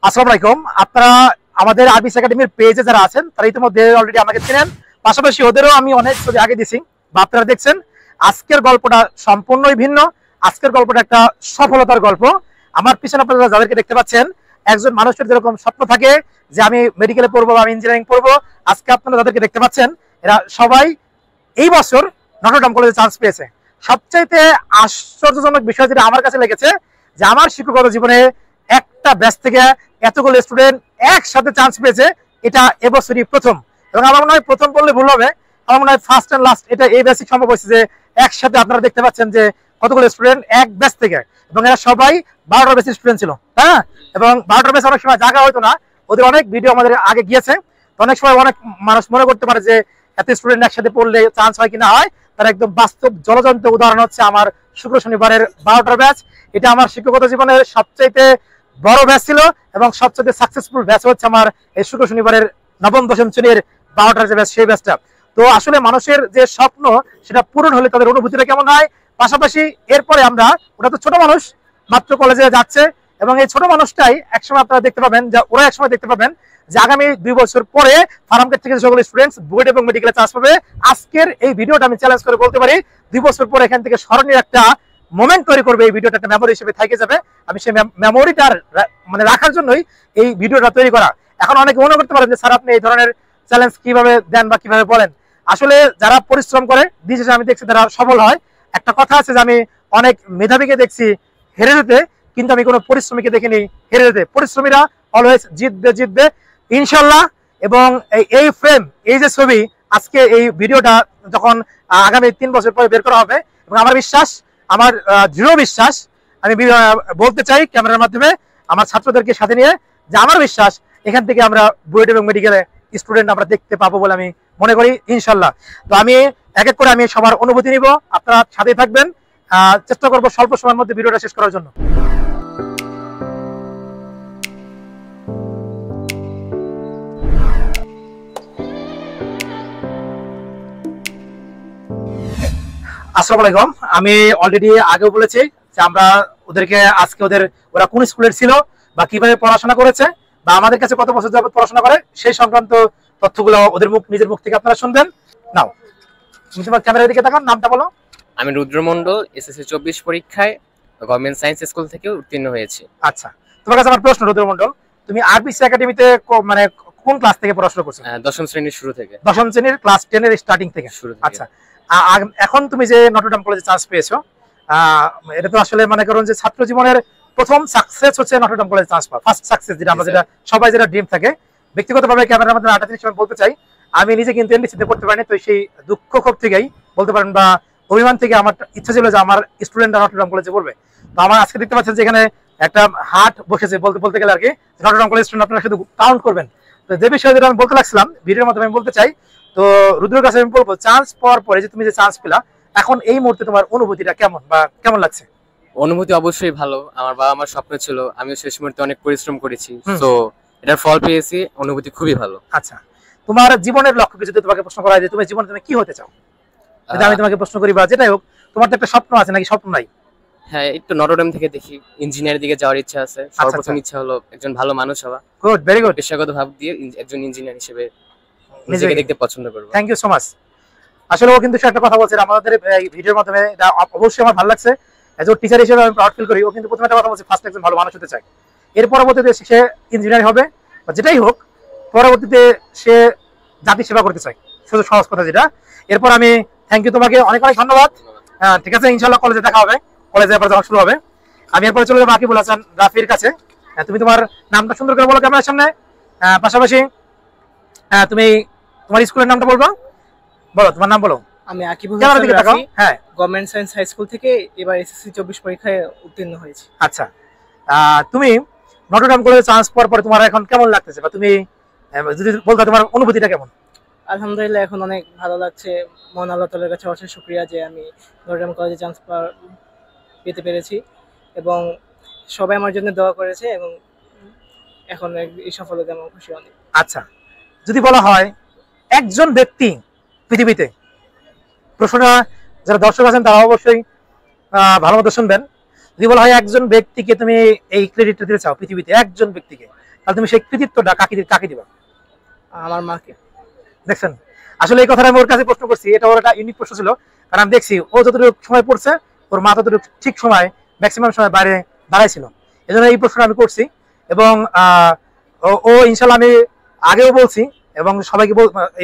আসসালামু আলাইকুম। আপনারা আমাদের আরবিস একাডেমির পেজে যারা আছেন তারা ইতিমধ্যে অলরেডি আমাকে চেনেন, পাশাপাশি ওদেরও আমি অনেক ছবি আগে দিছি বা আপনারা দেখছেন। আজকের গল্পটা সম্পূর্ণই ভিন্ন। আজকের গল্পটা একটা সফলতার গল্প। আমার পিছনে আপনারা যাদেরকে দেখতে পাচ্ছেন, একজন মানুষের যেরকম স্বপ্ন থাকে যে আমি মেডিকেলে পড়বো বা আমি ইঞ্জিনিয়ারিং পড়বো, আজকে আপনারা যাদেরকে দেখতে পাচ্ছেন এরা সবাই এই বছর নটরডেম কলেজে চান্স পেয়েছে। সবচাইতে আশ্চর্যজনক বিষয় যেটা আমার কাছে লেগেছে যে আমার শিক্ষকগত জীবনে একটা ব্যাচ থেকে এতগুলো স্টুডেন্ট একসাথে চান্স পেয়েছে, এটা এবছরই প্রথম। এবং আমার মনে হয় প্রথম বললে ভুল হবে, আমার মনে হয় ফার্স্ট এন্ড লাস্ট এটা এই ব্যাচই সম্ভব হয়েছে যে একসাথে আপনারা দেখতে পাচ্ছেন যে কতগুলো স্টুডেন্ট এক ব্যাচ থেকে, এবং এরা সবাই 12টার বেশি স্টুডেন্ট ছিল। হ্যাঁ, এবং 12টার বেশি অনেক সময় জায়গা হয়তো না, ওদের অনেক ভিডিও আমাদের আগে গিয়েছে। তো অনেক সময় অনেক মানুষ মনে করতে পারে যে এত স্টুডেন্ট একসাথে পড়লে চান্স হয় কি না হয়, তার একদম বাস্তব জলজন্ত উদাহরণ হচ্ছে আমার শুক্র শনিবারের 12টার ব্যাচ। এটা আমার শিক্ষকতা জীবনের সবচাইতে বড় ব্যাচ ছিল এবং সবচেয়ে সাকসেসফুল ব্যাচ হচ্ছে আমার এই শুক্র শনিবারের নবম দশম শ্রেণীর 12টার যে ব্যাচ, সেই ব্যাচটা। তো আসলে মানুষের যে স্বপ্ন সেটা পূরণ হলে তাদের অনুভূতিটা কেমন হয়, পাশাপাশি এরপরে আমরা, ওটা তো ছোট মানুষ মাত্র কলেজে যাচ্ছে, এবং এই ছোট মানুষটাই একসময় আপনারা দেখতে পাবেন যে ওরা একসময় দেখতে পাবেন যে আগামী 2 বছর পরে ফার্মগেট থেকে সকল স্টুডেন্টস বুয়েট এবং মেডিকেলে চান্স পাবে। আজকের এই ভিডিওটা আমি চ্যালেঞ্জ করে বলতে পারি 2 বছর পরে এখান থেকে স্মরণীয় একটা মোমেন্ট তৈরি করবে। এই ভিডিওটা একটা মেমোরি হিসেবে থেকে যাবে। আমি সেই মেমোরিটা মানে রাখার জন্যই এই ভিডিওটা তৈরি করা। এখন অনেকে মনে করতে পারেন যে স্যার আপনি এই ধরনের চ্যালেঞ্জ কিভাবে দেন বা কিভাবে বলেন। আসলে যারা পরিশ্রম করে দিন শেষে আমি দেখছি তারা সফল হয়। একটা কথা আছে যে আমি অনেক মেধাবীকে দেখছি হেরে যেতে, কিন্তু আমি কোনো পরিশ্রমীকে দেখিনি হেরে যেতে। পরিশ্রমীরা অলওয়েজ জিতবে জিতবে ইনশাল্লাহ। এবং এই ফ্রেম, এই যে ছবি, আজকে এই ভিডিওটা যখন আগামী 3 বছর পরে বের করা হবে, এবং আমার বিশ্বাস, আমার দৃঢ় বিশ্বাস, আমি বলতে চাই ক্যামেরার মাধ্যমে আমার ছাত্রদেরকে সাথে নিয়ে, যে আমার বিশ্বাস এখান থেকে আমরা বুয়েট এবং মেডিকেলে স্টুডেন্ট আমরা দেখতে পাবো বলে আমি মনে করি ইনশাল্লাহ। তো আমি এক এক করে আমি সবার অনুভূতি নিব, আপনারা সাথেই থাকবেন। চেষ্টা করবো স্বল্প সময়ের মধ্যে ভিডিওটা শেষ করার জন্য। আসসালামু আলাইকুম। আমি অলরেডি আগেও বলেছি যে আমরা ওদেরকে আজকে ওরা কোন স্কুলের ছিল বা কিভাবে পড়াশোনা করেছে বা আমাদের কাছে কত বছর যাবত পড়াশোনা করে সেই সংক্রান্ত তথ্যগুলো ওদের নিজের মুখ থেকে আপনারা শুনবেন। নাও, তুমি তোমার ক্যামেরার দিকে তাকান, নামটা বলো। আমি রুদ্র মণ্ডল, এসএসসি 24 পরীক্ষায় গভর্নমেন্ট সায়েন্স স্কুল থেকে উত্তীর্ণ হয়েছি। আচ্ছা, তোমার কাছে আমার প্রশ্ন, রুদ্র মণ্ডল, তুমি আরবিসি একাডেমিতে মানে কোন ক্লাস থেকে পড়াশোনা করছো? দশম শ্রেণীর শুরু থেকে। দশম শ্রেণীর ক্লাস 10 এর স্টার্টিং থেকে? শুরু থেকে। আচ্ছা, এখন তুমি যে নটরডেম কলেজে চান্স পেয়েছো, এটা তো আসলে মনে করুন যে ছাত্র জীবনের প্রথম সাকসেস হচ্ছে নটরডেম কলেজে চান্স পাওয়া, ফার্স্ট সাকসেস, যেটা আমরা যেটা সবাই যেটা ড্রিম থাকে। ব্যক্তিগতভাবে ক্যামেরার মধ্যে একটা জিনিস আমি বলতে চাই, আমি নিজে কিন্তু এনডিসিতে পড়তে পারিনি, তো সেই দুঃখ ক্ষোভ থেকেই বলতে পারেন বা অভিমান থেকে আমার ইচ্ছা ছিল যে আমার স্টুডেন্টরা নটরডেম কলেজে পড়বে। তো আমার আজকে দেখতে পাচ্ছেন যে এখানে একটা হাট বসেছে, বলতে গেলে আর কি, নটরডেম কলেজ স্টুডেন্ট আপনারা শুধু কাউন্ট করবেন। তো যে বিষয়ে যেটা আমি বলতে লাগছিলাম ভিডিওর মাধ্যমে আমি বলতে চাই, তো রুদ্রের কাছে আমি বলবো, চান্স পাওয়ার পরে যে তুমি যে চান্স পেলা, এখন এই মুহূর্তে তোমার অনুভূতিটা কেমন বা কেমন লাগছে? অনুভূতি অবশ্যই ভালো। আমার বাবা আমার স্বপ্ন ছিল, আমিও শেষ মুহূর্তে অনেক পরিশ্রম করেছি, তো এটার ফল পেয়েছি, অনুভূতি খুবই ভালো। আচ্ছা, তোমার জীবনের লক্ষ্য কি যদি তোমাকে প্রশ্ন করা হয় যে তুমি জীবনে তুমি কি হতে চাও, যদি আমি তোমাকে প্রশ্ন করি বা যেটাই হোক, তোমার তো একটা স্বপ্ন আছে নাকি স্বপ্ন নাই? হ্যাঁ, একটু নটরডেম থেকে দেখি ইঞ্জিনিয়ারের দিকে যাওয়ার ইচ্ছা আছে। সর্বপ্রথম ইচ্ছা হলো একজন ভালো মানুষ হওয়া। Good, very good. পেশাগত ভাব দিয়ে একজন ইঞ্জিনিয়ার হিসেবে নিজেকে দেখতে পছন্দ করব। Thank you so much. আসলে ও কিন্তু একটা কথা বলছে আমাদের এই ভিডিওর মাধ্যমে, এটা অবশ্যই আমার ভালো লাগছে। এজ এ টিচার হিসেবে আমি প্রাউড ফিল করি। ও কিন্তু প্রথমে একটা কথা বলছে, ফার্স্ট একজন ভালো মানুষ হতে চায়, এর পরবর্তীতে সে ইঞ্জিনিয়ার হবে বা যেটাই হোক, পরবর্তীতে সে জাতি সেবা করতে চায়, শুধু সহজ কথা যেটা। এরপর আমি থ্যাংক ইউ তোমাকে, অনেক অনেক ধন্যবাদ। হ্যাঁ, ঠিক আছে, ইনশাআল্লাহ কলেজে দেখা হবে, কলেজে এরপর যখন শুরু হবে। আমি এরপরে চলে যাবো আকিবুল হাসান রাফির কাছে। তুমি তোমার নামটা সুন্দর করে বলো ক্যামেরার সামনে, পাশাপাশি তুমি তোমার স্কুলের নামটা বলবো, বলো তোমার নাম বলো। আমি আকিবুল হাসান রাফি, হ্যাঁ, গভর্নমেন্ট সায়েন্স হাই স্কুল থেকে এবার এসএসসি 24 পরীক্ষায় উত্তীর্ণ হয়েছি। আচ্ছা, তুমি নটরডেম কলেজে চান্স পাওয়ার পরে তোমার এখন কেমন লাগতেছে, বা তুমি যদি বলতে তোমার অনুভূতিটা কেমন? আলহামদুলিল্লাহ, এখন অনেক ভালো লাগছে। মহান আল্লাহ তাআলার কাছে অশেষ শুকরিয়া যে আমি নটরডেম কলেজে চান্স পেতে পেরেছি, এবং সবাই আমার জন্য দোয়া করেছে, এবং এখন এই সফলতায় আমি খুশি অনেক। আচ্ছা, যদি বলা হয় একজন ব্যক্তি পৃথিবীতে, প্রশ্নটা যারা দর্শক আছেন তারা অবশ্যই ভালো মতো শুনবেন, যদি বলা হয় একজন ব্যক্তিকে তুমি এই ক্রেডিটটা দিতে চাও পৃথিবীতে, একজন ব্যক্তিকে, তাহলে তুমি সেই কৃতিত্বটা কাকে দিবা? আমার মাকে। দেখছেন, আসলে এই কথাটা আমি ওর কাছে প্রশ্ন করছি, এটা ওর একটা ইউনিক প্রশ্ন ছিল, কারণ আমি দেখছি ও যতটুকু সময় পড়ছে ওর মা ততটুকু ঠিক সময় ম্যাক্সিমাম সময় বাইরে দাঁড়াইছিল, এই জন্য এই প্রশ্নটা আমি করছি। এবং ও ইনশাল্লাহ, আমি আগেও বলছি এবং সবাইকে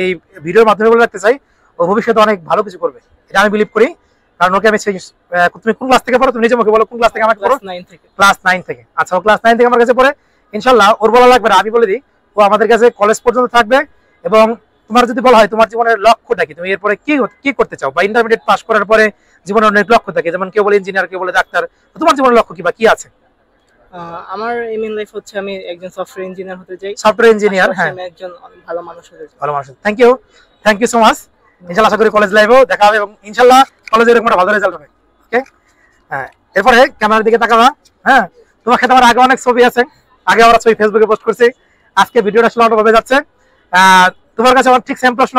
এই ভিডিওর মাধ্যমে বলে রাখতে চাই, ও ভবিষ্যতে অনেক ভালো কিছু করবে, এটা আমি বিলিভ করি। কারণ ওকে আমি তুমি কোন ক্লাস থেকে পড়ো, তুমি নিজে মুখে বলো কোন ক্লাস থেকে আমাকে পড়ো? ক্লাস 9 থেকে। আচ্ছা, ও ক্লাস 9 থেকে আমার কাছে পড়ে, ইনশাল্লাহ ওর বলা লাগবে না, আমি বলে দিই ও আমাদের কাছে কলেজ পর্যন্ত থাকবে। এবং তোমার যদি বলা হয় তোমার জীবনের লক্ষ্যটা কি, তুমি এরপরে কি করতে চাও, বা ইন্টারমিডিয়েট পাস করার পরে জীবনের অনেক লক্ষ্য থাকে, যেমন কেউ বলে ইঞ্জিনিয়ার, কেউ বলে ডাক্তার, তোমার জীবনের লক্ষ্য কি বা কি আছে? আমার এম ইন লাইফ হচ্ছে আমি একজন সফটওয়্যার ইঞ্জিনিয়ার হতে চাই। সফটওয়্যার ইঞ্জিনিয়ার, হ্যাঁ, আমি একজন ভালো মানুষ হতে চাই। ভালো মানুষ। Thank you so much. ইনশাআল্লাহ আশা করি কলেজ লাইফেও দেখা হবে এবং ইনশাআল্লাহ কলেজে এরকম একটা ভালো রেজাল্ট হবে। ওকে, হ্যাঁ, এরপরে ক্যামেরার দিকে তাকাবা। হ্যাঁ, তোমার সাথে আমার আগে অনেক ছবি আছে, আগে আমরা ছবি ফেসবুকে পোস্ট করছি, আজকে ভিডিওটা আসলে অন্যভাবে যাচ্ছে। তোমার কাছে আমার ঠিক সেম প্রশ্ন,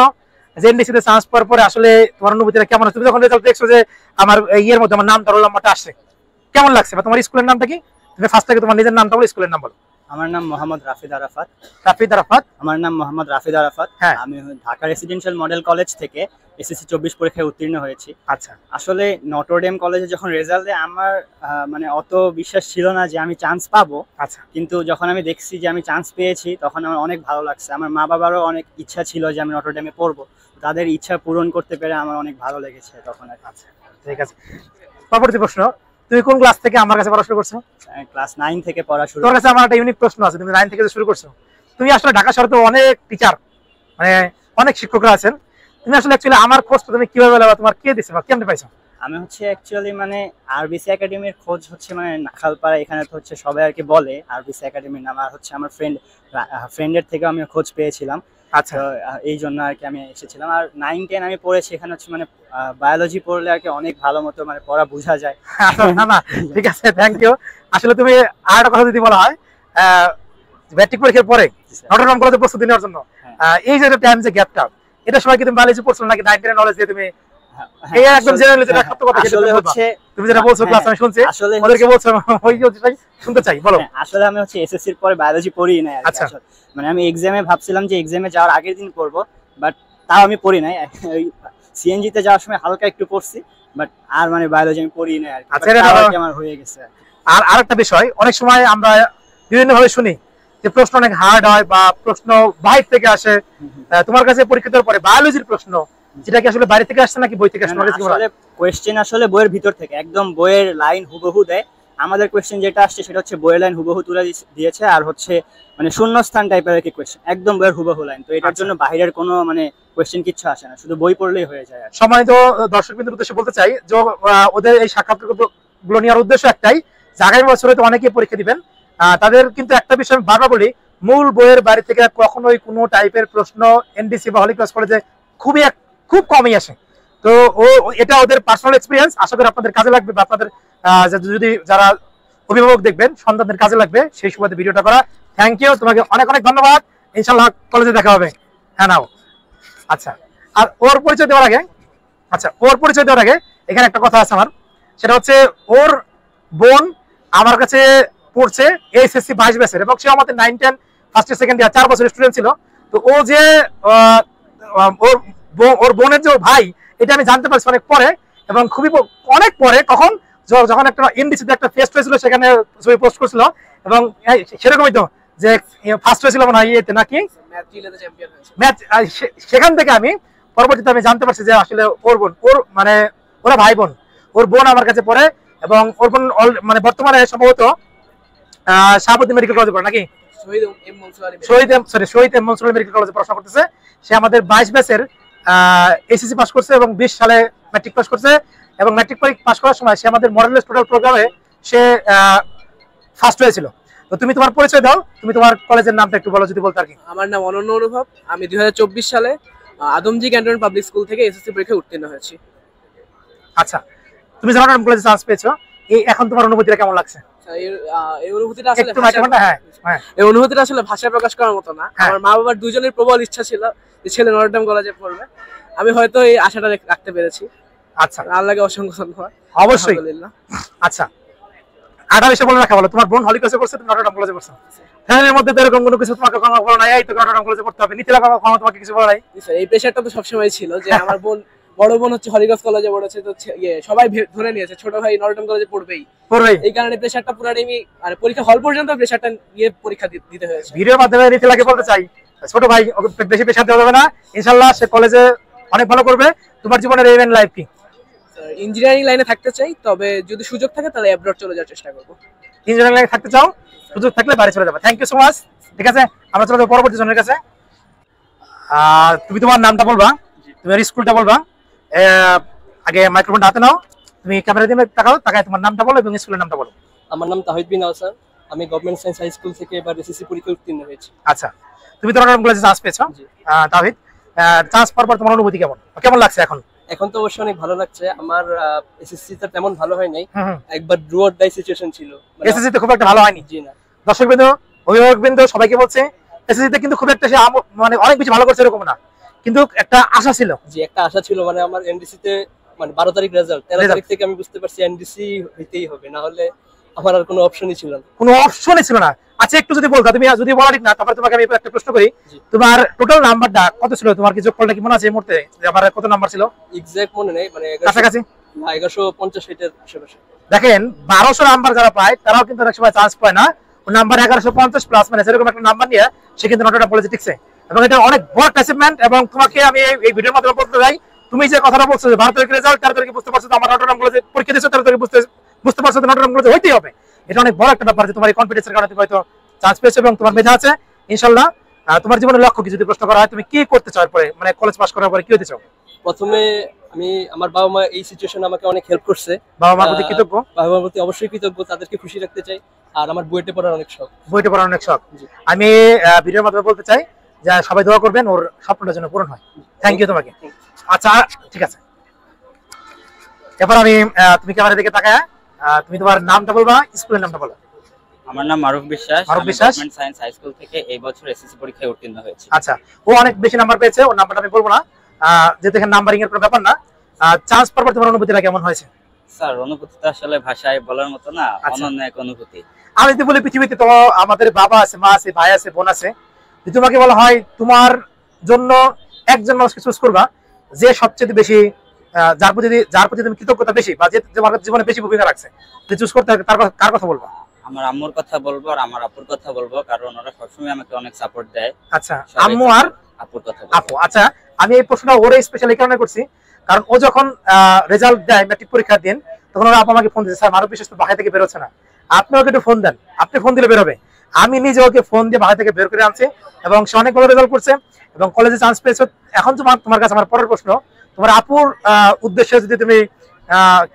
যে এনডিসিতে চান্স পাওয়ার পরে আসলে তোমার অনুভূতিটা কেমন? তুমি যখন রেজাল্ট দেখছো যে আমার ইয়ের মধ্যে আমার নামটা, রোল নাম্বারটা আসছে, কেমন লাগছে? বা তোমার স্কুলের নামটা কি? তুমি ফার্স্ট থেকে তোমার নিজের নামটা বলো, স্কুলের নাম বলো। আমার নাম মোহাম্মদ রাফিদ আরাফাত। রাফিদ আরাফাত। আমার নাম মোহাম্মদ রাফিদ আরাফাত। হ্যাঁ, আমি ঢাকা রেসিডেন্সিয়াল মডেল কলেজ থেকে এসএসসি 24 পরীক্ষায় উত্তীর্ণ হয়েছি। আচ্ছা, আসলে নটরডেম কলেজে যখন রেজাল্ট দেয় আমার মানে অত বিশ্বাস ছিল না যে আমি চান্স পাবো। আচ্ছা, কিন্তু যখন আমি দেখছি যে আমি চান্স পেয়েছি তখন আমার অনেক ভালো লাগছে। আমার মা বাবারও অনেক ইচ্ছা ছিল যে আমি নটরডেমে পড়বো, তাদের ইচ্ছা পূরণ করতে পেরে আমার অনেক ভালো লেগেছে তখন। আচ্ছা, ঠিক আছে। পরবর্তী প্রশ্ন, তুমি কোন ক্লাস থেকে আমার কাছে পড়াশোনা করছো? ক্লাস 9 থেকে পড়া শুরু। তোমার কাছে আমার একটা ইউনিক প্রশ্ন আছে, তুমি 9 থেকে শুরু করছো। তুমি আসলে ঢাকা শহরে তো অনেক টিচার, মানে অনেক শিক্ষকরা আছেন, তুমি আসলে অ্যাকচুয়ালি আমার খোঁজ তুমি কিভাবে পেলে বা তোমার কে দিছে বা কেমনে পাইছো? আমি হচ্ছে অ্যাকচুয়ালি মানে আরবিসি একাডেমির খোঁজ হচ্ছে মানে নাখালপাড়া, এখানে তো হচ্ছে সবাই আর কি বলে আরবিসি একাডেমির নাম, আর হচ্ছে আমার ফ্রেন্ডের থেকে আমি খোঁজ পেয়েছিলাম। আচ্ছা, এই জন্য আর কি আমি এসেছিলাম। আর 9-10 আমি পড়েছি এখানে হচ্ছে মানে বায়োলজি পড়লে আর কি অনেক ভালো মতো মানে পড়া বোঝা যায়। না না, ঠিক আছে, থ্যাংক ইউ। আসলে তুমি আর একটা কথা যদি বলা হয়, ম্যাট্রিক পরীক্ষার পরে নটরডেম কলেজে প্রস্তুতি নেওয়ার জন্য এই যে টাইম যে গ্যাপটা, এটা সময় কি তুমি বায়োলজি পড়ছো নাকি 9-10 নলেজ দিয়ে তুমি এই একদম জেনারেলি যেটা সত্য কথা আসলে হচ্ছে তুমি যেটা বলছো ক্লাস আমি শুনছি, আসলে ওদেরকে বলছো ওই জিনিসটাই শুনতে চাই, বলো। আসলে আমি হচ্ছে এসএসসি এর পরে বায়োলজি পড়ি না। আচ্ছা, মানে আমি এক্সামে ভাবছিলাম যে এক্সামে যাওয়ার আগের দিন পড়বো, বাট তাও আমি পড়ি নাই। ওই সিএনজি তে যাওয়ার সময় হালকা একটু পড়ছি, বাট আর মানে বায়োলজি আমি পড়ি না আর কি। আচ্ছা, এটা আমার হয়ে গেছে। আর আরেকটা বিষয়, অনেক সময় আমরা বিভিন্ন ভাবে শুনি যে প্রশ্ন অনেক হার্ড হয় বা প্রশ্ন বাইরে থেকে আসে। তোমার কাছে পরীক্ষা দেওয়ার পরে বায়োলজির প্রশ্ন, যেটা কি আসলে বাইরে থেকে আসছে নাকি বই থেকে আসছে? আসলে কোশ্চেন আসলে বইয়ের ভিতর থেকে একদম বইয়ের লাইন হুবহু দেয়। আমাদের কোশ্চেন যেটা আসছে সেটা হচ্ছে বইয়ের লাইন হুবহু তুলে দিয়েছে, আর হচ্ছে মানে শূন্যস্থান টাইপের কি কোশ্চেন, একদম বইয়ের হুবহু লাইন। তো এটার জন্য বাইরের কোনো মানে কোশ্চেন কিচ্ছু আসে না, শুধু বই পড়লেই হয়ে যায়। সম্মানিত দর্শকবৃন্দের উদ্দেশ্যে বলতে চাই যে ওদের এই সাক্ষাৎকারগুলো নেওয়ার উদ্দেশ্য একটাই, যে আগামী বছরে তো অনেকেই পরীক্ষা দিবেন, তাদের কিন্তু একটা বিষয় আমি বারবার বলি, মূল বইয়ের বাইরে থেকে কখনোই কোনো টাইপের প্রশ্ন এনডিসি বা হলি ক্লাস কলেজে খুব কমই আসে। তো এটা ওদের পার্সোনাল এক্সপিরিয়েন্স, আশা করি আপনাদের কাজে লাগবে বা আপনাদের যদি যারা অভিভাবক দেখবেন সন্তানদের কাজে লাগবে, সেই সুবাদে ভিডিওটা করা। থ্যাংক ইউ, তোমাকে অনেক অনেক ধন্যবাদ। ইনশাআল্লাহ কলেজে দেখা হবে। হ্যাঁ, নাও। আচ্ছা, আর ওর পরিচয় দেওয়ার আগে এখানে একটা কথা আছে আমার, সেটা হচ্ছে ওর বোন আমার কাছে পড়ছে এইচএসসি 22 ব্যাচের, এবং সে আমাদের 9-10 ফার্স্ট ইয়ার সেকেন্ড ইয়ার 4 বছরের স্টুডেন্ট ছিল। তো ও যে ওর বোনের যে ভাই, এটা আমি জানতে পারছি অনেক পরে, এবং খুবই অনেক পরে, কখন যখন একটা এনডিসিতে একটা ফেস্ট হয়েছিল, সেখানে ছবি পোস্ট করছিল, এবং সেরকমই তো যে ফার্স্ট হয়েছিল মনে হয় ইয়েতে নাকি ম্যাচ, সেখান থেকে আমি পরবর্তীতে আমি জানতে পারছি যে আসলে ওর বোন, ওর মানে ওরা ভাই বোন, ওর বোন আমার কাছে পড়ে, এবং ওর বোন মানে বর্তমানে সম্ভবত শাহাবুদ্দিন মেডিকেল কলেজে পড়ে নাকি শহীদ এম মনসুর মেডিকেল কলেজে পড়াশোনা করতেছে। সে আমাদের 22 ব্যাচের এসএসসি পাস করছে এবং 20 সালে ম্যাট্রিক পাস করছে, এবং ম্যাট্রিক পাস করার সময় সে আমাদের মডেল টোটাল প্রোগ্রামে সে ফার্স্ট হয়েছিল। তো তুমি তোমার পরিচয় দাও, তুমি তোমার কলেজের নামটা একটু বলো যদি বলতে আর কি। আমার নাম অনন্য অনুভব, আমি 2024 সালে আদমজি ক্যান্টনমেন্ট পাবলিক স্কুল থেকে এসএসসি পরীক্ষায় উত্তীর্ণ হয়েছি। আচ্ছা, তুমি নটরডেম কলেজে চান্স পেয়েছো, এখন তোমার অনুভূতিটা কেমন লাগছে? এই অনুভূতিটা আসলে ভাষায় প্রকাশ করার মতো না। আমার মা বাবার দুজনের প্রবল ইচ্ছা ছিল যে ছেলে নটরডেম কলেজে পড়বে, আমি হয়তো এই আশাটা রাখতে পেরেছি। আচ্ছা, আল্লাহকে অসংখ্য ধন্যবাদ। অবশ্যই। আচ্ছা, আটা বিষয় বলে রাখা বলো, তোমার বোন হলিক্রসে পড়ছে, তুমি নটরডেম কলেজে পড়ছো, ফ্যামিলির মধ্যে তো এরকম কোনো কিছু তোমাকে কখনো বলো না এই তো নটরডেম কলেজে পড়তে হবে, নীতিলা কখনো তোমাকে কিছু বলে নাই? এই প্রেশারটা তো সবসময় ছিল যে আমার বড় বোন হচ্ছে হলিক্রস কলেজে পড়েছে, তো সবাই ধরে নিয়েছে ছোট ভাই নটরডেম কলেজে পড়বেই, এই কারণে প্রেশারটা পুরাটাই মানে পরীক্ষা হল পর্যন্ত প্রেশারটা নিয়ে পরীক্ষা দিতে হয়েছে। ভিডিওর মাধ্যমে নীতিলাকে বলতে চাই, ছোট ভাই বেশি প্রেশার দেওয়া যাবে না, ইনশাআল্লাহ সে কলেজে অনেক ভালো করবে। তোমার জীবনের এইম এন্ড লাইফ কি? ইঞ্জিনিয়ারিং লাইনে থাকতে চাই, তবে যদি সুযোগ থাকে তাহলে অ্যাব্রড চলে যাওয়ার চেষ্টা করব। ইঞ্জিনিয়ারিং লাইনে থাকতে চাও, সুযোগ থাকলে বাইরে চলে যাবে। Thank you so much. ঠিক আছে, আমরা চলে যাবো পরবর্তী জনের কাছে। তুমি তোমার নামটা বলবা, তোমার স্কুলটা বলবা, আগে মাইক্রোফোনটা হাতে নাও, তুমি ক্যামেরা দিয়ে তাকাও, তাকায় তোমার নামটা বলো এবং স্কুলের নামটা বলো। আমার নাম তাহিদ বিন আহসান, আমি গভর্নমেন্ট সায়েন্স হাই স্কুল থেকে এবার এসএসসি পরীক্ষা উত্তীর্ণ হয়েছি। আচ্ছা, তুমি তো নটরডেম কলেজে চান্স পেয়েছো, তাহিদ, চান্স পাওয়ার পর তোমার অনুভূতি কেমন, কেমন লাগছে এখন? এখন তো অবশ্যই অনেক ভালো লাগছে। আমার এসএসসি তে তেমন ভালো হয় নাই, একবার ডু অর ডাই সিচুয়েশন ছিল, এসএসসি তে খুব একটা ভালো হয়নি। জি না, দর্শকবৃন্দ, অভিভাবকবৃন্দ সবাইকে বলছে এসএসসি তে কিন্তু খুব একটা সে মানে অনেক বেশি ভালো করছে এরকম না, কিন্তু একটা আশা ছিল। জি, একটা আশা ছিল, মানে আমার এনডিসি তে মানে 12 তারিখ রেজাল্ট, 13 তারিখ থেকে আমি বুঝতে পারছি এনডিসি হইতেই হবে, না হলে আমার আর কোনো অপশনই ছিল না। কোনো অপশনই ছিল না। আচ্ছা, একটু যদি বলতা, তুমি যদি বলা ঠিক না, তারপরে তোমাকে আমি একটা প্রশ্ন করি, তোমার টোটাল নাম্বারটা কত ছিল? তোমার কি যোগফলটা কি মনে আছে এই মুহূর্তে যে আমার কত নাম্বার ছিল? এক্সাক্ট মনে নেই, মানে কাছাকাছি 1150 এর আশেপাশে। দেখেন 1200 নাম্বার যারা পায় তারাও কিন্তু অনেক সময় চান্স পায় না, ও নাম্বার 1150 প্লাস মানে সেরকম একটা নাম্বার নিয়ে সে কিন্তু নটরডেম কলেজে টিকছে, এবং এটা অনেক বড় অ্যাচিভমেন্ট। এবং তোমাকে আমি এই ভিডিওর মাধ্যমে বলতে চাই, তুমি যে কথাটা বলছো যে 12 তারিখের রেজাল্ট 13 তারিখে বুঝতে পারছো আমার নটরডেম কলেজে পরীক্ষা দিয়েছো, 13 তারিখে বুঝতে পারছো নটরডেম কলেজে হইতেই হবে, এটা অনেক বড় একটা ব্যাপার যে তোমার এই কনফিডেন্সের কারণে তুমি হয়তো চান্স পেয়েছো এবং তোমার মেধা আছে। ইনশাআল্লাহ তোমার জীবনের লক্ষ্য কি যদি প্রশ্ন করা হয়, তুমি কি করতে চাও পরে, মানে কলেজ পাস করার পরে কি হতে চাও? প্রথমে আমার বাবা মা এই সিচুয়েশনে আমাকে অনেক হেল্প করছে, বাবা মার প্রতি কৃতজ্ঞ, বাবা মার প্রতি অবশ্যই কৃতজ্ঞ, তাদেরকে খুশি রাখতে চাই। আর আমার বুয়েটে পড়ার অনেক শখ, বইটা পড়ার অনেক শখ। আমি ভিডিওর মাধ্যমে বলতে চাই যে সবাই দোয়া করবেন ওর স্বপ্নটা যেন পূরণ হয়। থ্যাংক ইউ তোমাকে। আচ্ছা, ঠিক আছে, এবার আমি তুমি ক্যামেরা দিকে তাকায় তুমি তোমার নামটা বলবা, স্কুলের নামটা বলো। আমার নাম মারুফ বিশ্বাস, মারুফ বিশ্বাস, গভর্নমেন্ট সায়েন্স হাই স্কুল থেকে এই বছর এসএসসি পরীক্ষায় উত্তীর্ণ হয়েছি। আচ্ছা, ও অনেক বেশি নাম্বার পেয়েছে, ওর নাম্বারটা আমি বলবো না, যেহেতু এখানে নাম্বারিং এর কোনো ব্যাপার না। চান্স পাওয়ার পর তোমার অনুভূতিটা কেমন হয়েছে? স্যার, অনুভূতিটা আসলে ভাষায় বলার মতো না, অনন্য এক অনুভূতি। আমি যদি বলি পৃথিবীতে তো আমাদের বাবা আছে, মা আছে, ভাই আছে, বোন আছে, যদি তোমাকে বলা হয় তোমার জন্য একজন মানুষকে চুজ করবা যে সবচেয়ে বেশি যার প্রতি তুমি কৃতজ্ঞতা বেশি বা যে তোমার জীবনে বেশি ভূমিকা রাখছে, যদি চুজ করতে তার কার কথা বলবা? আমার আম্মুর কথা বলবো আর আমার আপুর কথা বলবো, কারণ ওরা সবসময় আমাকে অনেক সাপোর্ট দেয়। আচ্ছা, আম্মু আর আপুর কথা আপু। আচ্ছা, আমি এই প্রশ্নটা ওরে স্পেশাল এই কারণে করছি, কারণ ও যখন রেজাল্ট দেয় ম্যাট্রিক পরীক্ষার দিন, তখন ওরা আপু আমাকে ফোন দিয়েছে, স্যার মারুফ বিশ্বাস তো বাসা থেকে বেরোচ্ছে না, আপনি ওকে একটু ফোন দেন, আপনি ফোন দিলে বেরোবে। আমি নিজে ওকে ফোন দিয়ে বাসা থেকে বের করে আনছি এবং সে অনেক ভালো রেজাল্ট করছে এবং কলেজে চান্স পেয়েছো। এখন তোমার কাছে আমার পরের প্রশ্ন, তোমার আপুর উদ্দেশ্যে যদি তুমি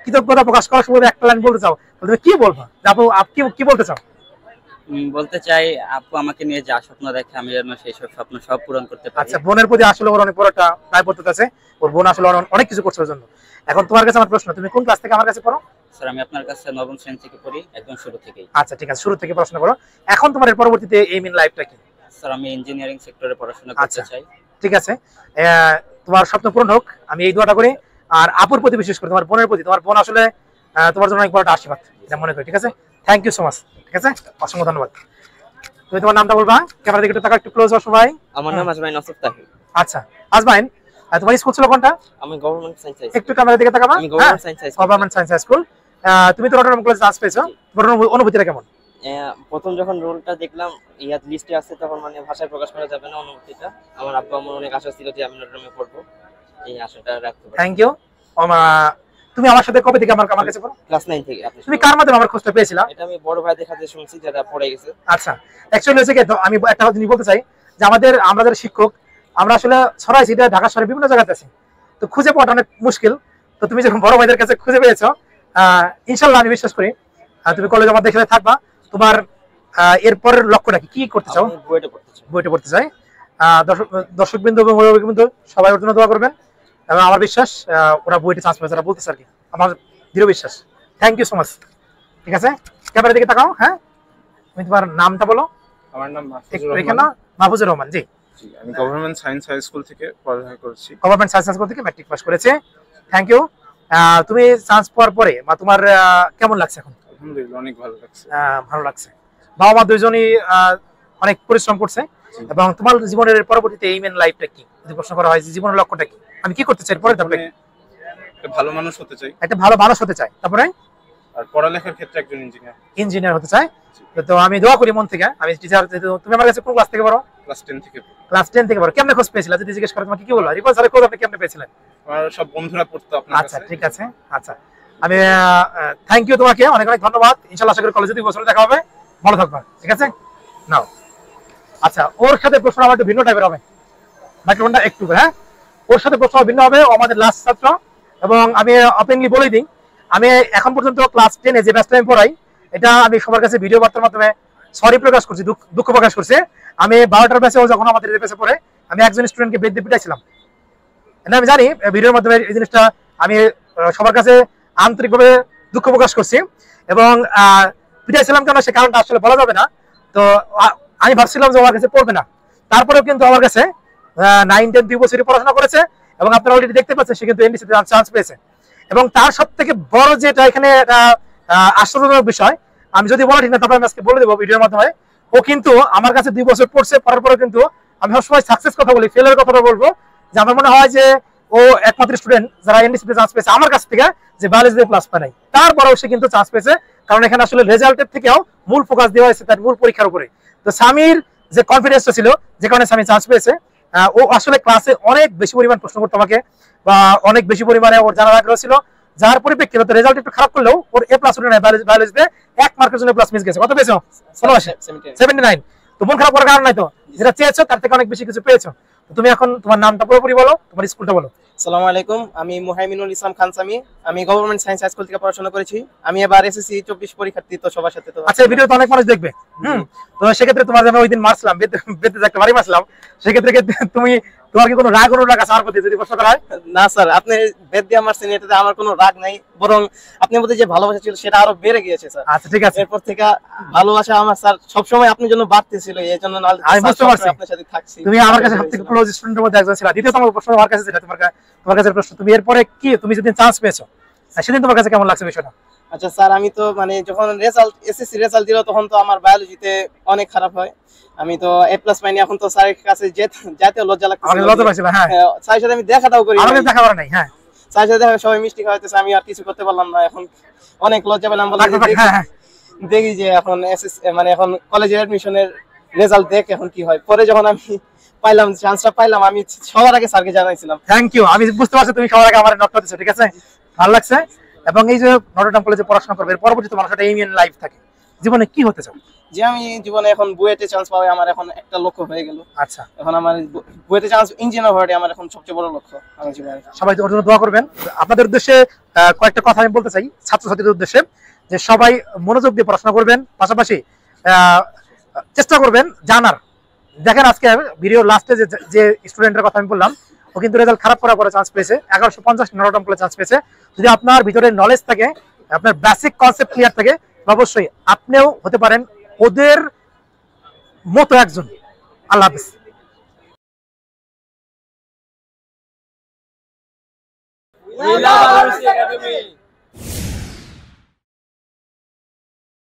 কৃতজ্ঞতা প্রকাশ করার সময় একটা লাইন বলতে চাও, তুমি কি বলবো? আপু কি বলতে চাও? বলতে চাই, আপু আমাকে নিয়ে যা স্বপ্ন দেখে আমি যেন সেই সব স্বপ্ন সব পূরণ করতে পারি। আচ্ছা, বোনের প্রতি আসলে ওর অনেক বড় একটা দায়বদ্ধতা আছে, ওর বোন আসলে অনেক কিছু করছে ওর জন্য। এখন তোমার কাছে আমার প্রশ্ন, তুমি কোন ক্লাস থেকে আমার কাছে পড়ো? স্যার, আমি আপনার কাছে নবম শ্রেণী থেকে পড়ি, একদম শুরু থেকেই। আচ্ছা, ঠিক আছে, শুরু থেকে পড়াশোনা করো। এখন তোমার এর পরবর্তীতে এইম ইন লাইফটা কি? স্যার, আমি ইঞ্জিনিয়ারিং সেক্টরে পড়াশোনা করতে চাই। ঠিক আছে, তোমার স্বপ্ন পূরণ হোক, আমি এই দোয়াটা করি। আর আপুর প্রতি বিশেষ করে তোমার বোনের প্রতি, তোমার বোন আসলে তোমার জন্য অনেক বড় একটা আশীর্বাদ এটা মনে করি। ঠিক আছে, থ্যাংক ইউ সো মাচ। ঠিক আছে, অসংখ্য ধন্যবাদ। তুমি তোমার নামটা বলবা, ক্যামেরা দিকে একটু তাকাও, একটু ক্লোজ হও সবাই। আমার নাম আজমাইন নসফ তাহির। আচ্ছা, আজমাইন, তোমার স্কুল ছিল কোনটা? আমি গভর্নমেন্ট সায়েন্স হাই একটু ক্যামেরা দিকে তাকাবা। আমি government science high government science high school. তুমি তো নটরডেম কলেজে চান্স পেয়েছো, তোমার অনুভূতিটা কেমন? প্রথম যখন রোলটা দেখলাম ইয়ার লিস্টে আছে, তখন মানে ভাষায় প্রকাশ করা যাবে না অনুভূতিটা। আমার আব্বু আমার অনেক আশা ছিল যে আমি নটরডেমে পড়বো, এই আশাটা রাখতে পারি। Thank you. তুমি আমার সাথে কবে থেকে আমার কাছে পড়ো? ক্লাস 9 থেকে। তুমি কার মাধ্যমে আমার খোঁজটা পেয়েছিলা? এটা আমি বড় ভাইদের কাছে শুনছি, যারা পড়ে গেছে। আচ্ছা, অ্যাকচুয়ালি হচ্ছে কি, আমি একটা জিনিস বলতে চাই যে আমরা যারা শিক্ষক, আমরা আসলে ছড়াইছি এটা ঢাকা শহরে বিভিন্ন জায়গাতে আছি, তো খুঁজে পাওয়াটা অনেক মুশকিল। তো তুমি যখন বড় ভাইদের কাছে খুঁজে পেয়েছো, ইনশাল্লাহ আমি বিশ্বাস করি তুমি কলেজে আমার দেখে থাকবা। তোমার এরপরের লক্ষ্যটা কি করতে চাও? বইটা পড়তে চাই। দর্শকবৃন্দ এবং অভিভাবকবৃন্দ সবাই ওর জন্য দোয়া করবেন এবং আমার বিশ্বাস ওরা বইটা চান্স পাবে, যারা বলতেছে আর কি, আমার দৃঢ় বিশ্বাস। Thank you so much. ঠিক আছে, ক্যামেরার দিকে তাকাও। হ্যাঁ, তুমি তোমার নামটা বলো। আমার নাম মাহফুজুর রহমান। জি, আমি গভর্নমেন্ট সায়েন্স হাই স্কুল থেকে পড়াশোনা করছি। গভর্নমেন্ট সায়েন্স হাই স্কুল থেকে ম্যাট্রিক পাস করেছে। Thank you. তুমি চান্স পাওয়ার পরে বা তোমার কেমন লাগছে এখন? আলহামদুলিল্লাহ অনেক ভালো লাগছে। ভালো লাগছে। বাবা মা দুইজনই অনেক পরিশ্রম করছে। এবং তোমার জীবনের পরবর্তীতে এইম ইন লাইফটা কি, যদি প্রশ্ন করা হয় যে জীবনের লক্ষ্যটা কি, আমি কি করতে চাই পরে, তারপরে একটা ভালো মানুষ হতে চাই, একটা ভালো মানুষ হতে চাই, তারপরে আর পড়ালেখার ক্ষেত্রে একজন ইঞ্জিনিয়ার হতে চাই। তো আমি দোয়া করি মন থেকে। আমি টিচার, তুমি আমার কাছে কোন ক্লাস থেকে পড়ো? ক্লাস 10 থেকে। ক্লাস 10 থেকে পড়ো। কেমনে খোঁজ পেয়েছিলা যদি জিজ্ঞেস করো তোমাকে কি বলবো? রিপোর্ট স্যারের খোঁজ আপনি কেমনে পেয়েছিলেন? আমার সব বন্ধুরা পড়তো আপনার কাছে। আচ্ছা ঠিক আছে। আচ্ছা আমি থ্যাংক ইউ তোমাকে, অনেক অনেক ধন্যবাদ। ইনশাআল্লাহ আশা করি কলেজে 2 বছর দেখা হবে। ভালো থাকবা, ঠিক আছে? নাও আচ্ছা, ওর সাথে প্রশ্ন আমার একটু ভিন্ন টাইপের হবে, মাইক্রোফোনটা একটু, হ্যাঁ ওর সাথে প্রশ্ন ভিন্ন হবে। ও আমাদের লাস্ট ছাত্র এবং আমি ওপেনলি বলে দিই, আমি এখন পর্যন্ত ক্লাস 10 এ যে ব্যাচটা আমি পড়াই, এটা আমি সবার কাছে ভিডিও বার্তার মাধ্যমে সরি প্রকাশ করছি, দুঃখ প্রকাশ করছি। আমি 12টার ব্যাচে, যখন আমাদের ব্যাচে পড়ে, আমি একজন স্টুডেন্টকে বেদ দিয়ে পিটাইছিলাম। এটা আমি জানি, ভিডিওর মাধ্যমে এই জিনিসটা আমি সবার কাছে আন্তরিকভাবে দুঃখ প্রকাশ করছি। এবং পিটাইছিলাম কেন সে কারণটা আসলে বলা যাবে না। তো আমি ভাবছিলাম যে আমার কাছে পড়বে না, তারপরেও কিন্তু আমার কাছে 9, 10 2 বছরই পড়াশোনা করেছে। এবং আপনারা অলরেডি দেখতে পাচ্ছেন সে কিন্তু এনডিসিতে চান্স পেয়েছে। এবং তার সব থেকে বড় যেটা এখানে আশ্চর্যজনক বিষয়, আমি যদি বলা ঠিক না, তারপরে আমি আজকে বলে দেবো ভিডিওর মাধ্যমে, ও কিন্তু আমার কাছে 2 বছর পড়ছে, পড়ার পরে কিন্তু আমি সবসময় সাকসেস কথা বলি, ফেলের কথাটা বলবো, যে আমার মনে হয় যে ও একমাত্র স্টুডেন্ট যারা এনডিসিতে চান্স পেয়েছে আমার কাছ থেকে, যে বায়োলজিতে প্লাস পায় নাই। তারপরেও সে কিন্তু চান্স পেয়েছে, কারণ এখানে আসলে রেজাল্টের থেকেও মূল ফোকাস দেওয়া হয়েছে তার মূল পরীক্ষার উপরে। তো সামির যে কনফিডেন্সটা ছিল, যে কারণে সামি চান্স পেয়েছে, ও আসলে ক্লাসে অনেক বেশি পরিমাণ প্রশ্ন করতো আমাকে, বা অনেক বেশি পরিমাণে ওর জানার আগ্রহ ছিল, যার পরিপ্রেক্ষিতে রেজাল্ট একটু খারাপ করলেও ওর এ প্লাস উঠে নেয় বায়োলজিতে। 1 মার্কের জন্য প্লাস মিস গেছে। কত পেয়েছো? 79। তো মন খারাপ করার কারণ নাই তো, যেটা চেয়েছো তার থেকে অনেক বেশি কিছু পেয়েছো। তুমি এখন তোমার নামটা পুরোপুরি বলো, তোমার স্কুলটা বলো। আসসালামু আলাইকুম, আমি মুহাইমিনুল ইসলাম খান সামি। আমি গভর্নমেন্ট সায়েন্স হাই স্কুল থেকে পড়াশোনা করেছি। আমি এবার এসএসসি 24 পরীক্ষার্থী, তো সবার সাথে তো আচ্ছা, ভিডিও তো অনেক মানুষ দেখবে। তো সেক্ষেত্রে তোমার আমি ওই দিন মারছিলাম, বেতে একটা বাড়ি মারছিলাম, সেক্ষেত্রে তুমি তোমার কি কোনো রাগ অনুরাগ আছে আমার প্রতি যদি প্রশ্ন করা হয়? না স্যার, আপনি বেদ দিয়ে মারছেন, এটাতে আমার কোনো রাগ নাই, বরং আপনার মধ্যে যে ভালোবাসা ছিল সেটা আরো বেড়ে গিয়েছে স্যার। আচ্ছা ঠিক আছে। এরপর থেকে ভালোবাসা আমার স্যার সবসময় আপনার জন্য বাড়তেছিল, এই জন্য আমি বুঝতে পারছি আপনার সাথে থাকছি। তুমি আমার কাছে সবথেকে ক্লোজ স্টুডেন্টের মধ্যে একজন ছিলা। দ্বিতীয়তম প্রশ্ন আমার কাছে যেটা তোমার কাছে প্রশ্ন, তুমি এরপরে কি, তুমি যেদিন চান্স পেয়েছো সেদিন তোমার কাছে কেমন লাগছে বিষয়টা? আচ্ছা স্যার, আমি তো মানে যখন এসএসসি রেজাল্ট দিল, তখন তো আমার বায়োলজিতে অনেক খারাপ হয়। আমি তো এ প্লাস পাইনি। এখন তো স্যারের কাছে যেতে লজ্জা লাগতেছে। লজ্জা পাইছিল? হ্যাঁ, স্যারের সাথে আমি দেখাটাও করি, আমাদের দেখা করা নাই। হ্যাঁ, স্যারের সাথে দেখা সবাই মিষ্টি খাওয়াইতেছে, আমি আর কিছু করতে পারলাম না। এখন অনেক লজ্জা পেলাম, বললাম দেখি যে এখন মানে এখন কলেজে অ্যাডমিশনের রেজাল্ট দেখ এখন কি হয়। পরে যখন আমি পাইলাম, চান্সটা পাইলাম, আমি সবার আগে স্যারকে জানাইছিলাম। Thank you. আমি বুঝতে পারছি তুমি সবার আগে আমার নকটা দিছো, ঠিক আছে, ভালো লাগছে। এবং এই যে নটরডেম কলেজে পড়াশোনা করবে, এর পরবর্তীতে মানুষের একটা এইম ইন লাইফ থাকে, জীবনে কি হতে চাও? যে আমি জীবনে এখন বুয়েটে চান্স পাওয়া আমার এখন একটা লক্ষ্য হয়ে গেল। আচ্ছা, এখন আমার বুয়েটে চান্স ইঞ্জিনিয়ার হওয়াটাই আমার এখন সবচেয়ে বড় লক্ষ্য আমার জীবনে। সবাই ওর জন্য দোয়া করবেন। আপনাদের উদ্দেশ্যে কয়েকটা কথা আমি বলতে চাই, ছাত্রছাত্রীদের উদ্দেশ্যে, যে সবাই মনোযোগ দিয়ে পড়াশোনা করবেন, পাশাপাশি চেষ্টা করবেন জানার। দেখেন আজকে ভিডিও লাস্টে যে স্টুডেন্টের কথা আমি বললাম, ও কিন্তু রেজাল্ট খারাপ করার পরে চান্স পেয়েছে, 1150 নটরডেম কলেজে চান্স পেয়েছে। যদি আপনার ভিতরে নলেজ থাকে, আপনার বেসিক কনসেপ্ট ক্লিয়ার থাকে, অবশ্যই আপনিও হতে পারেন ওদের মতো একজন। আল্লাহ হাফেজ।